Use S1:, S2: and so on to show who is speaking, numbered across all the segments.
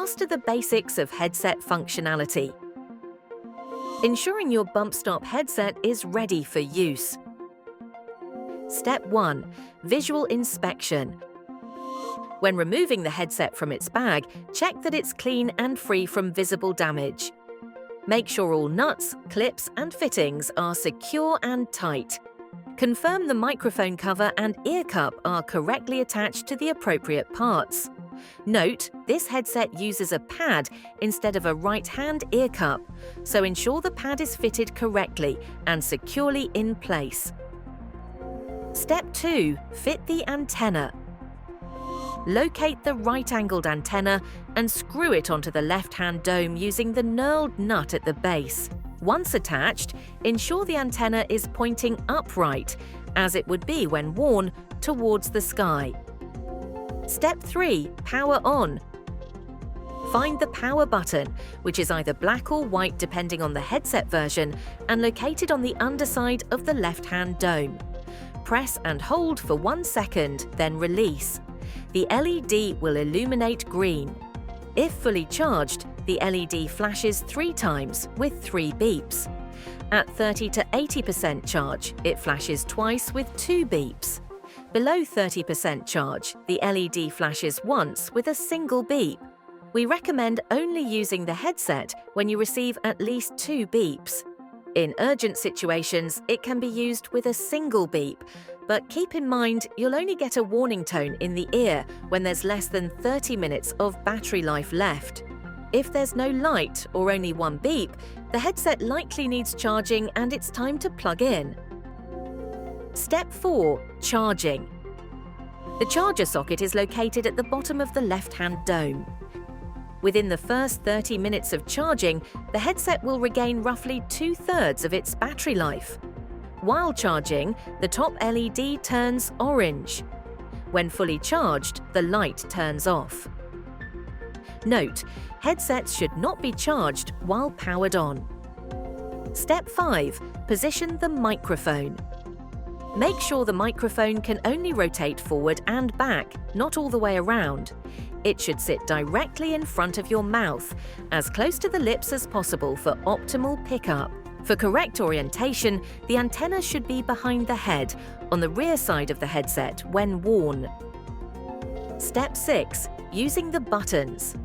S1: master the basics of headset functionality. Ensuring your bump stop headset is ready for use. Step 1. Visual inspection. When removing the headset from its bag, check that it's clean and free from visible damage. Make sure all nuts, clips, and fittings are secure and tight. Confirm the microphone cover and ear cup are correctly attached to the appropriate parts. Note, this headset uses a pad instead of a right-hand ear cup, so ensure the pad is fitted correctly and securely in place. Step 2. Fit the antenna. Locate the right-angled antenna and screw it onto the left-hand dome using the knurled nut at the base. Once attached, ensure the antenna is pointing upright, as it would be when worn, towards the sky. Step 3. Power on. Find the power button, which is either black or white depending on the headset version, and located on the underside of the left-hand dome. Press and hold for 1 second, then release. The LED will illuminate green. If fully charged, the LED flashes 3 times with 3 beeps. At 30 to 80% charge, it flashes twice with 2 beeps. Below 30% charge, the LED flashes once with a single beep. We recommend only using the headset when you receive at least 2 beeps. In urgent situations, it can be used with a single beep, but keep in mind you'll only get a warning tone in the ear when there's less than 30 minutes of battery life left. If there's no light or only 1 beep, the headset likely needs charging and it's time to plug in. Step 4. Charging. The charger socket is located at the bottom of the left-hand dome. Within the first 30 minutes of charging, the headset will regain roughly 2/3 of its battery life. While charging, the top LED turns orange. When fully charged, the light turns off. Note, headsets should not be charged while powered on. Step 5. Position the microphone. Make sure the microphone can only rotate forward and back, not all the way around. It should sit directly in front of your mouth, as close to the lips as possible for optimal pickup. For correct orientation, the antenna should be behind the head, on the rear side of the headset when worn. Step 6. Using the buttons.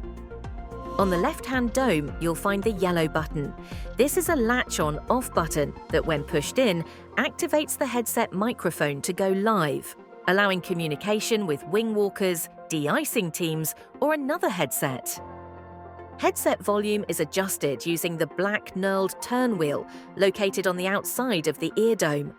S1: On the left-hand dome, you'll find the yellow button. This is a latch-on/off button that, when pushed in, activates the headset microphone to go live, allowing communication with wing walkers, de-icing teams, or another headset. Headset volume is adjusted using the black knurled turn wheel located on the outside of the ear dome.